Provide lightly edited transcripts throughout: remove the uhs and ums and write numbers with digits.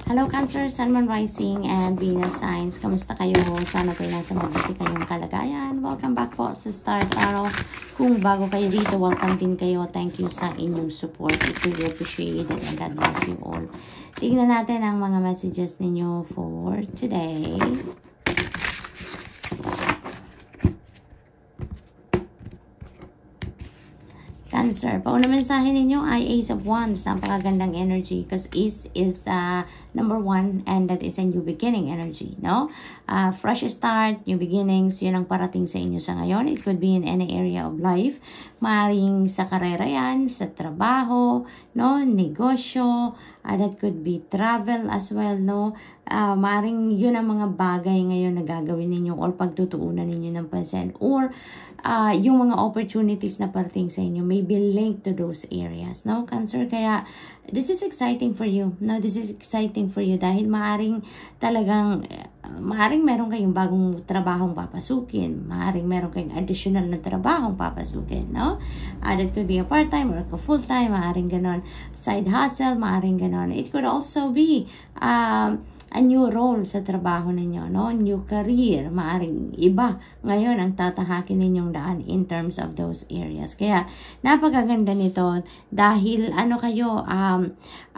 Hello Cancer, Sun, Moon, Rising, and Venus signs. Kamusta kayo? Sana po nasa mabuti kayong kalagayan. Welcome back po sa Star Tarot. Kung bago kayo dito, welcome din kayo. Thank you sa inyong support. It really appreciate it and God bless you all. Tingnan natin ang mga messages ninyo for today. Cancer, pauna mensahe ninyo ay Ace of Wands. Napakagandang energy because Ace is number 1 and that is a new beginning energy, no? Fresh start, new beginnings, yun ang parating sa inyo sa ngayon. It could be in any area of life. Maaring sa karera yan, sa trabaho, no? Negosyo, that could be travel as well, no? Maaring yun ang mga bagay ngayon na gagawin ninyo or pagtutuunan ninyo ng pansin or yung mga opportunities na parating sa inyo may be linked to those areas, no? Cancer, kaya this is exciting for you, no? This is exciting for you dahil maaring meron kayong bagong trabahong papasukin, maaring meron kayong additional na trabahong papasukin, no? That could be a part-time or a full-time, maaring ganon, side hustle, maaring ganon. It could also be a new role sa trabaho ninyo, no? New career, maaring iba ngayon ang tatahakin ninyong daan in terms of those areas. Kaya napakaganda nito dahil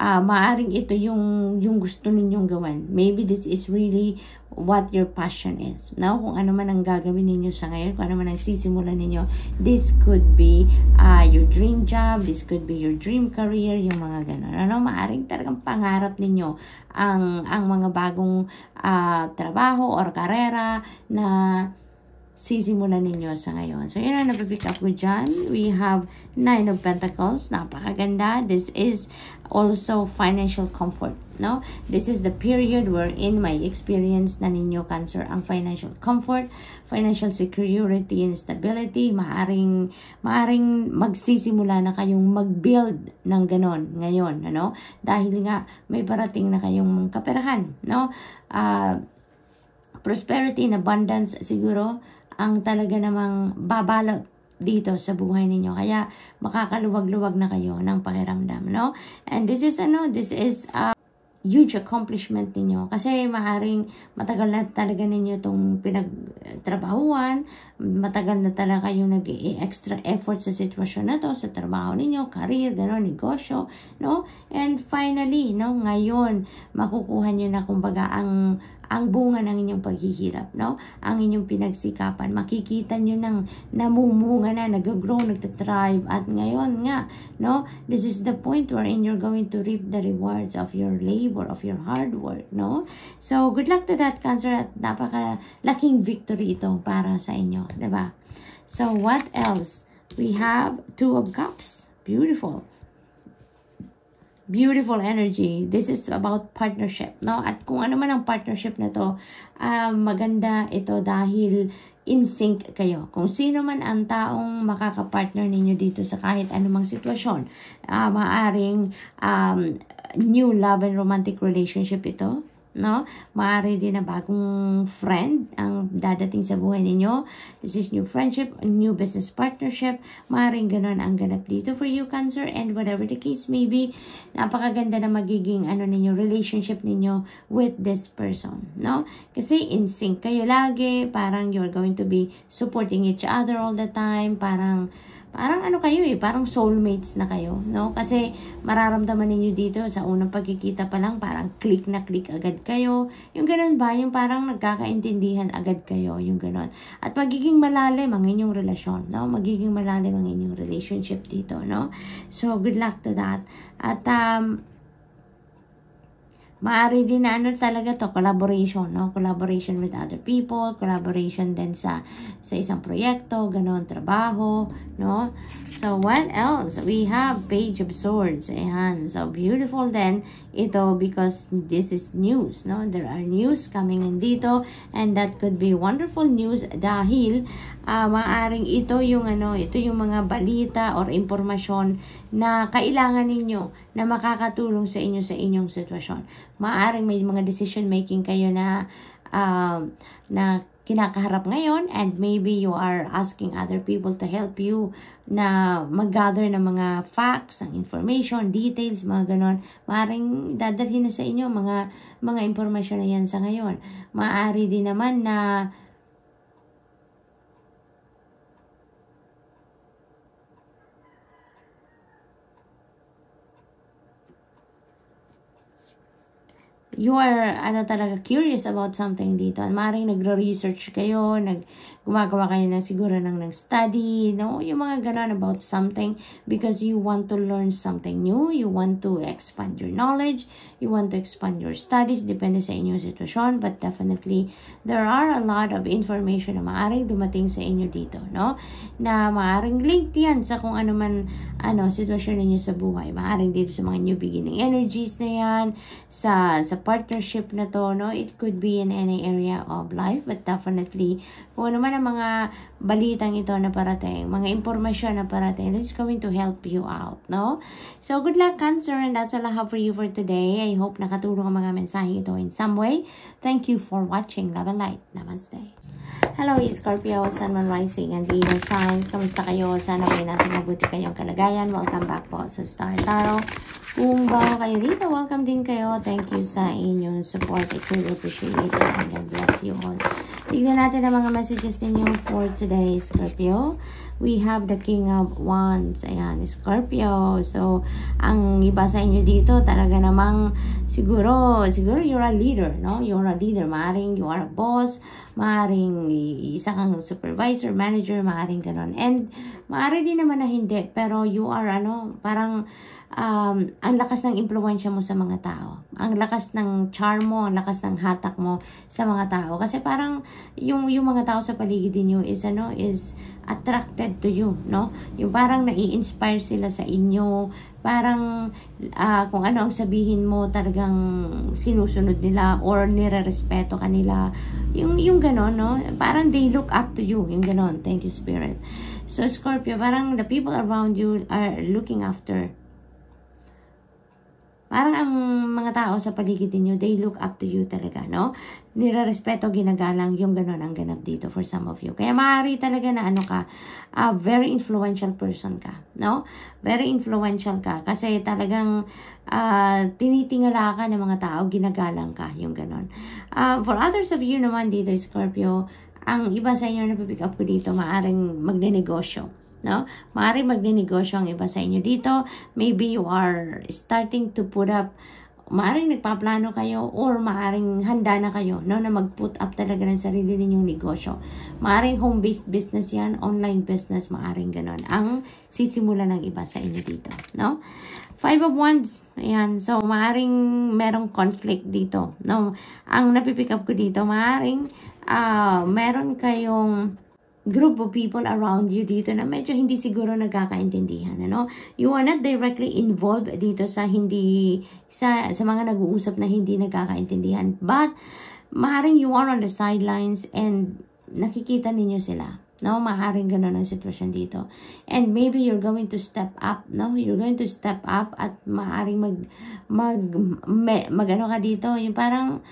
maaring ito yung gusto ninyong gawin. Maybe this is really what your passion is, no? Kung ano man ang gagawin ninyo sa ngayon, kung ano man ang sisimulan ninyo, this could be your dream job, this could be your dream career, yung mga ganun, ano? Maaring talagang pangarap ninyo ang mga bagong trabaho or karera na sisimulan ninyo sa ngayon. So, yun ang napipick up ko dyan. We have 9 of Pentacles. Napakaganda. This is also financial comfort, no? This is the period wherein may experience na ninyo, Cancer, ang financial comfort, financial security and stability. Maaring magsisimula na kayong mag-build ng ganon ngayon, ano? Dahil nga may parating na kayong kaperahan, no? Prosperity and abundance siguro ang talaga namang babalot dito sa buhay ninyo. Kaya makakaluwag-luwag na kayo ng pakiramdam, no? And this is huge accomplishment ninyo. Kasi maaring matagal na talaga ninyo itong pinagtrabahuan, matagal na talaga kayong nag-extra effort sa sitwasyon na to, sa trabaho ninyo, career, gano'n, negosyo, no? And finally, no, ngayon, makukuha nyo na kumbaga ang bunga ng inyong paghihirap, no? Ang inyong pinagsikapan. Makikita nyo nang namumunga na, nag-grow, nagtatribe. At ngayon nga, no? This is the point wherein you're going to reap the rewards of your labor, of your hard work, no? So, good luck to that, Cancer. At napaka-laking victory ito para sa inyo, diba? So, what else? We have 2 of Cups. Beautiful. Beautiful energy. This is about partnership, no? At kung ano man ang partnership na to, maganda ito dahil in sync kayo. Kung sino man ang taong makakapartner ninyo dito sa kahit anumang sitwasyon, maaring new love and romantic relationship ito, no? Maaari din na bagong friend ang dadating sa buhay ninyo. This is new friendship, new business partnership. Maaring ganon ang ganap dito for you, Cancer. And whatever the case may be, napakaganda na magiging ninyo, relationship ninyo with this person, no? Kasi in sync kayo lagi. Parang you're going to be supporting each other all the time. Parang kayo parang soulmates na kayo, no? Kasi mararamdaman ninyo dito sa unang pagkikita pa lang, parang click na click agad kayo. Yung ganun ba? Yung parang nagkakaintindihan agad kayo, yung ganun. At magiging malalim ang inyong relasyon, no? Magiging malalim ang inyong relationship dito, no? So, good luck to that. At, maaari din na talaga to, collaboration, no? Collaboration with other people, collaboration din sa isang proyekto, ganon, trabaho, no? So, what else? We have Page of Swords. Ayan. So, beautiful din ito because this is news, no? There are news coming in dito and that could be wonderful news dahil maaring ito yung mga balita or impormasyon na kailangan ninyo na makakatulong sa inyong sitwasyon. Maaring may mga decision making kayo na kinakaharap ngayon, and maybe you are asking other people to help you na mag-gather ng mga facts, ang information, details, mga ganon. Maaaring dadalhin na sa inyo mga impormasyon na yan sa ngayon. Maaari din naman na you are talaga curious about something dito. Maaaring nagre-research kayo, gumagawa kayo siguro ng study, no? Yung mga ganon about something because you want to learn something new, you want to expand your knowledge, you want to expand your studies, depende sa inyong sitwasyon, but definitely there are a lot of information na maaaring dumating sa inyo dito, no? Na maaaring linked yan sa kung ano man sitwasyon ninyo sa buhay. Maaaring dito sa mga new beginning energies na yan, sa partnership na to, no? It could be in any area of life, but definitely, kung ano man ang mga balitang ito na parating, mga impormasyon na parating, this is going to help you out, no? So, good luck, Cancer, and that's all I have for you for today. I hope nakatulong ang mga mensahe ito in some way. Thank you for watching. Love and light. Namaste. Hello, Scorpio, Sun, Moon, Rising, and Venus signs. Kamusta kayo? Sana may nasa mabuti kayong kalagayan. Welcome back po sa Star Tarot. Kung bago kayo dito, welcome din kayo. Thank you sa inyong support. I truly appreciate it, and God bless you all. Tignan natin ang mga messages ninyo for today, Scorpio. We have the King of Wands. Ayan, Scorpio. So, ang iba sa inyo dito, talaga namang siguro you're a leader, no? You're a leader. Maaring you are a boss, maaring isa kang supervisor, manager, maaring ganon. And maaari din naman na hindi, pero you are parang ang lakas ng impluwensya mo sa mga tao. Ang lakas ng charm mo, ang lakas ng hatak mo sa mga tao. Kasi parang yung mga tao sa paligid niyo is attracted to you, no? Yung parang nai-inspire sila sa inyo. Parang kung ano ang sabihin mo, talagang sinusunod nila or nire-respeto kanila. Yung ganon, no? Parang they look up to you. Yung ganon. Thank you, Spirit. So, Scorpio, parang the people around you are looking after. Parang ang mga tao sa paligid niyo, they look up to you talaga, no? Nire-respeto, ginagalang, yung ganon ang ganap dito for some of you. Kaya maaari talaga na very influential person ka, no? Very influential ka. Kasi talagang tinitingala ka ng mga tao, ginagalang ka, yung ganon. For others of you naman dito, Scorpio, ang iba sa inyo na pipick up ko dito, maaring magnenegosyo. No? Maaari magnenegosyo ang iba sa inyo dito. Maybe you are starting to put up, maaring nagpaplano kayo or maaring handa na kayo, no, na mag-put up talaga ng sarili ninyong negosyo. Maaring home-based business yan, online business, maaring ganon ang sisimula ng iba sa inyo dito, no? Five of Wands, ayan. So, maaring merong conflict dito, no? Ang napipick up ko dito, maaring meron kayong group of people around you dito na medyo hindi siguro nagkakaintindihan, ano? You are not directly involved dito sa mga nag-uusap na hindi nagkakaintindihan, but maaaring you are on the sidelines and nakikita ninyo sila, no? Maaaring gano'n ang sitwasyon dito. And maybe you're going to step up, no? You're going to step up at maaaring mag-ano ka dito, yung parang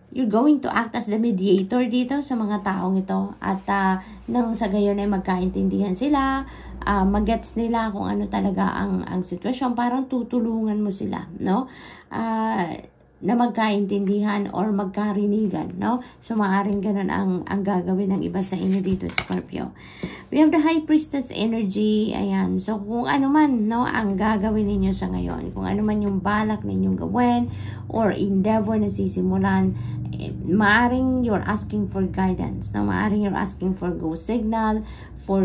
you're going to act as the mediator dito sa mga taong ito. At nang sa gayon ay magkaintindihan sila, magets nila kung ano talaga ang sitwasyon. Parang tutulungan mo sila, no? Na magkaintindihan or magkarinigan, no? So, maaaring ganun ang gagawin ng iba sa inyo dito, Scorpio. We have the High Priestess energy. Ayan. So, kung ano man, no, ang gagawin ninyo sa ngayon, kung ano man yung balak ninyong gawin or endeavor na sisimulan, maaring you're asking for guidance, no? Maaring you're asking for go signal, for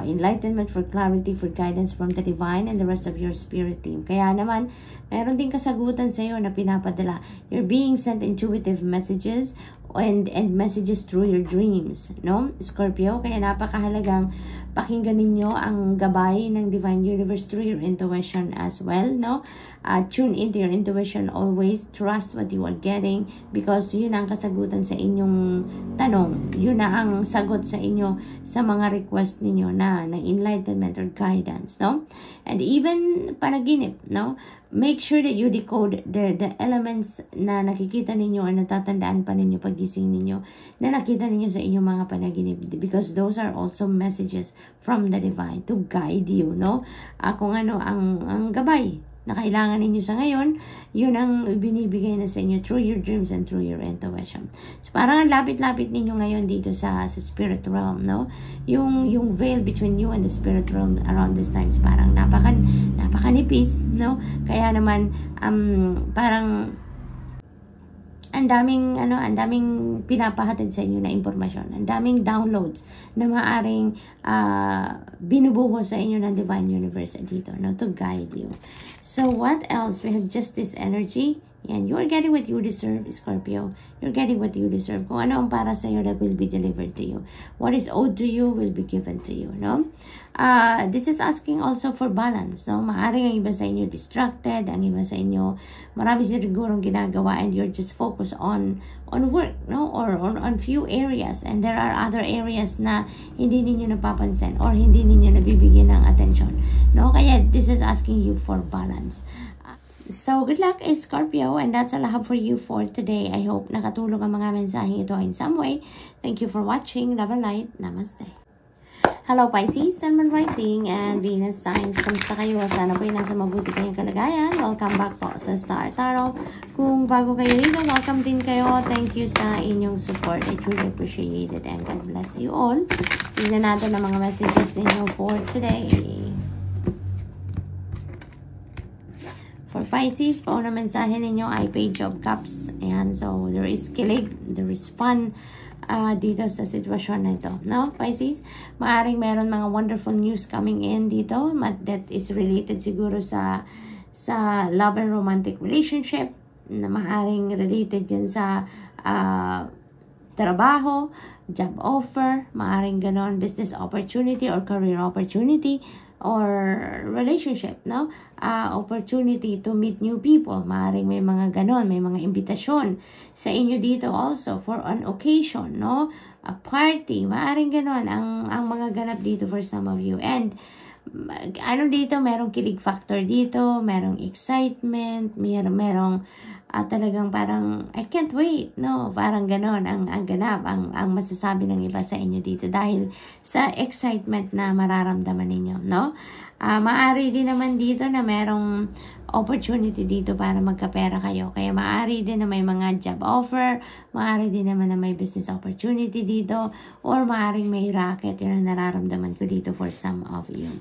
enlightenment, for clarity, for guidance from the divine and the rest of your spirit team. Kaya naman, meron din kasagutan sa iyo na pinapadala. You're being sent intuitive messages and messages through your dreams, no, Scorpio? Kaya napakahalagang pakinggan ninyo ang gabay ng Divine Universe through your intuition as well, no? Tune into your intuition always. Trust what you are getting because yun ang kasagutan sa inyong tanong. Yun na ang sagot sa inyo sa mga request ninyo na enlightenment or guidance, no? And even panaginip, no? make sure that you decode the elements na nakikita ninyo or natatandaan pa ninyo paggising ninyo na nakita ninyo sa inyong mga panaginip, because those are also messages from the divine to guide you, no? Kung ano ang gabay na kailangan ninyo sa ngayon, yun ang binibigay na sa inyo through your dreams and through your intuition. So parang ang lapit-lapit ninyo ngayon dito sa spirit realm, no? Yung veil between you and the spirit realm around this times parang napakanipis, no? Kaya naman parang ang daming pinapahatid sa inyo na impormasyon, ang daming downloads na maaring binubuhos sa inyo ng divine universe dito, no, to guide you. So what else? We have justice energy. Yan, you're getting what you deserve, Scorpio. You're getting what you deserve. Kung ano ang para sa iyo, that will be delivered to you. What is owed to you will be given to you, no? This is asking also for balance, no? Maaring ang iba sa inyo distracted, ang iba sa inyo marami sigurong ginagawa and you're just focused on work, no? Or on few areas, and there are other areas na hindi ninyo napapansin or hindi ninyo nabibigyan ng attention, no? Kaya this is asking you for balance. So, good luck, Scorpio, and that's all I have for you for today. I hope nakatulong ang mga mensaheng ito in some way. Thank you for watching. Love and light. Namaste. Hello, Pisces, Sun, Moon, Rising, and Venus signs. Kamusta kayo? Sana po nasa mabuti kayong kalagayan. Welcome back po sa Star Tarot. Kung bago kayo dito, welcome din kayo. Thank you sa inyong support. I truly appreciate it, and God bless you all. Tingnan natin ang mga messages ninyo for today. For Pisces, pauna mensahe ninyo ay Page of Cups. Ayan, so there is kilig, there is fun dito sa sitwasyon na ito. No, Pisces, maaring meron mga wonderful news coming in dito that is related siguro sa love and romantic relationship, na maaring related yan sa trabaho, job offer, maaring ganon, business opportunity or career opportunity, or relationship, no? Opportunity to meet new people. Maaaring may mga ganon, may mga imbitasyon sa inyo dito also for an occasion, no? A party, maaaring ganon ang mga ganap dito for some of you. And dito, merong kilig factor dito, merong excitement, merong talagang parang I can't wait, no? Parang ganon ang ganap, ang masasabi ng iba sa inyo dito dahil sa excitement na mararamdaman ninyo, no? Maari din naman dito na merong opportunity dito para magkapera kayo. Kaya maari din na may mga job offer, maari din naman na may business opportunity dito, or maaring may racket. Yun ang nararamdaman ko dito for some of you.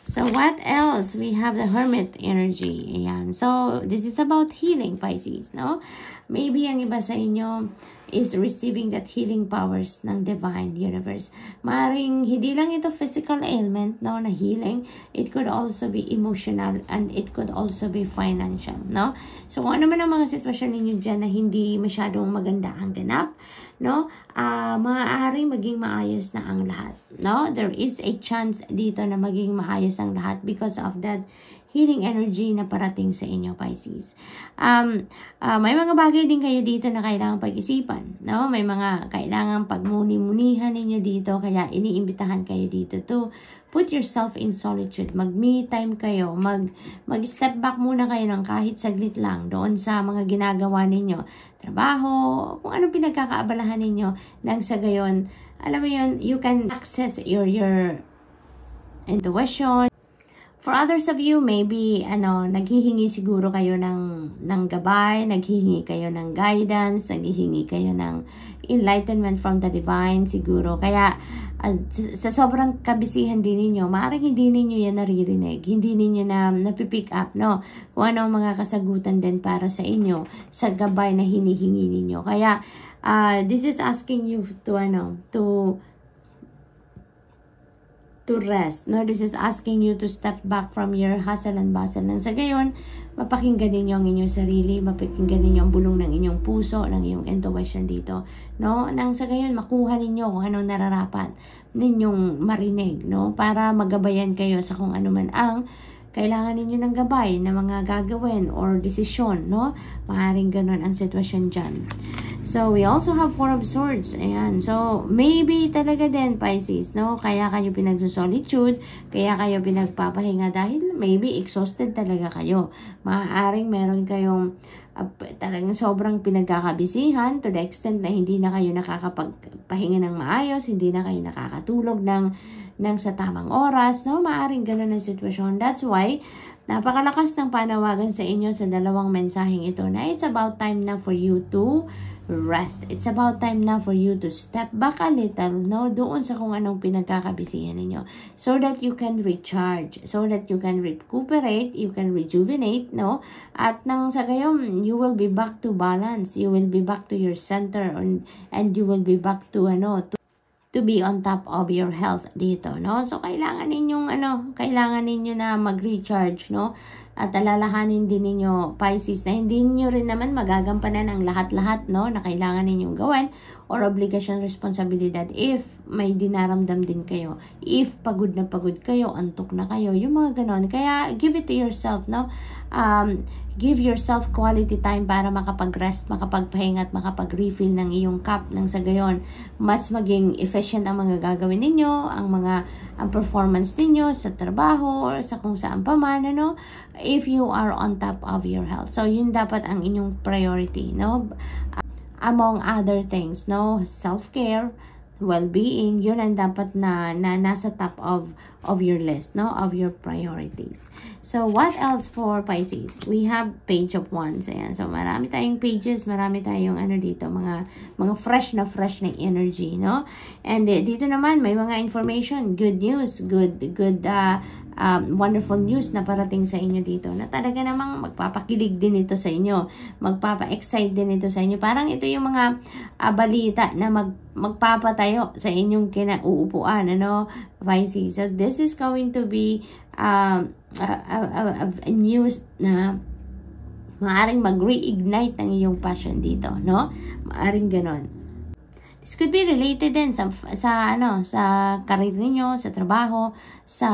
So, what else? We have the Hermit energy. Ayan. So, this is about healing, Pisces, no? Maybe ang iba sa inyo is receiving that healing powers ng divine universe. Maring hindi lang ito physical ailment, no, na healing. It could also be emotional and it could also be financial, no? So, kung ano man ang mga sitwasyon ninyo dyan na hindi masyadong maganda ang ganap, no, maaaring maging maayos na ang lahat, no? There is a chance dito na maging maayos ang lahat because of that healing energy na parating sa inyo, Pisces. May mga bagay din kayo dito na kailangan pag-isipan, no? May mga kailangan pagmuni-munihan ninyo dito, kaya iniimbitahan kayo dito to put yourself in solitude. Mag-me time kayo, mag-step back muna kayo ng kahit saglit lang doon sa mga ginagawa ninyo, trabaho, kung anong pinagkakaabalahan ninyo, nang sa gayon, alam mo yun, you can access your intuition. For others of you, maybe, naghihingi siguro kayo ng gabay, naghihingi kayo ng guidance, naghihingi kayo ng enlightenment from the divine siguro. Kaya, sa sobrang kabisihan din ninyo, maaaring hindi ninyo yan naririnig, hindi ninyo na napipick up, no? Kung ano ang mga kasagutan din para sa inyo, sa gabay na hinihingi ninyo. Kaya, this is asking you to rest, no? This is asking you to step back from your hustle and bustle. Nang sa gayon, mapakinggan ninyo ang inyong sarili, mapakinggan ninyo ang bulong ng inyong puso, ng iyong intuition dito, no? Nang sa gayon, makuha ninyo kung anong nararapat ninyong marinig, no? Para magabayan kayo sa kung ano man ang kailangan ninyo ng gabay na mga gagawin or desisyon, no? Maaaring ganun ang sitwasyon dyan. So, we also have Four of Swords. Ayan. So, maybe talaga din, Pisces, no? Kaya kayo pinagsusolitude, kaya kayo pinagpapahinga dahil maybe exhausted talaga kayo. Maaaring meron kayong talagang sobrang pinagkakabisihan to the extent na hindi na kayo nakakapagpahinga ng maayos, hindi na kayo nakakatulog ng sa tamang oras, no? Maaaring ganun ang sitwasyon. That's why, napakalakas ng panawagan sa inyo sa dalawang mensaheng ito na it's about time na for you to rest. It's about time na for you to step back a little, no? Doon sa kung anong pinagkakabisihan ninyo. So that you can recharge. So that you can recuperate, you can rejuvenate, no? At nang sa gayon, you will be back to balance. You will be back to your center and you will be back to, to be on top of your health dito, no? So, kailangan ninyo na mag-recharge, no? At alalahanin din ninyo, Pisces, na hindi niyo rin naman magagampanan ang lahat-lahat, no? Na kailangan ninyong gawin or obligation, responsibilidad if may dinaramdam din kayo. If pagod na pagod kayo, antok na kayo, yung mga ganon. Kaya, give it to yourself, no? Give yourself quality time para makapag-rest, makapagpahinga at makapag-refill ng iyong cup nang sa gayon mas maging efficient ang mga gagawin ninyo, ang performance ninyo sa trabaho or sa kung saan pa man, ano, if you are on top of your health. So, yun dapat ang inyong priority, no? Among other things, no? Self-care, well-being, yun ang dapat na nasa top of your list, no? Of your priorities. So, what else for Pisces? We have Page of Wands. Ayan. So, marami tayong pages, marami tayong dito, mga fresh na energy, no? And dito naman, may mga information, good news, good wonderful news na parating sa inyo dito na talaga namang magpapakilig din ito sa inyo, magpapa-excite din ito sa inyo. Parang ito yung mga balita na magpapatayo sa inyong kinauupuan, ano, Pisces. So, this is going to be a news na maaring mag-reignite ng iyong passion dito, no? Maaring ganon. This could be related din sa career niyo, sa trabaho, sa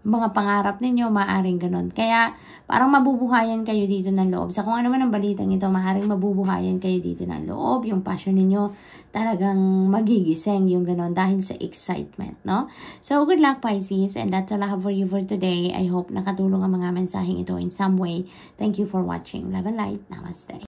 mga pangarap ninyo, maaring ganon. Kaya, parang mabubuhayan kayo dito ng loob. Sa kung ano man ang balitang ito, maaring mabubuhayan kayo dito ng loob. Yung passion ninyo, talagang magigising yung ganon dahil sa excitement, no? So, good luck, Pisces. And that's all I have for you for today. I hope nakatulong ang mga mensaheng ito in some way. Thank you for watching. Love and light. Namaste.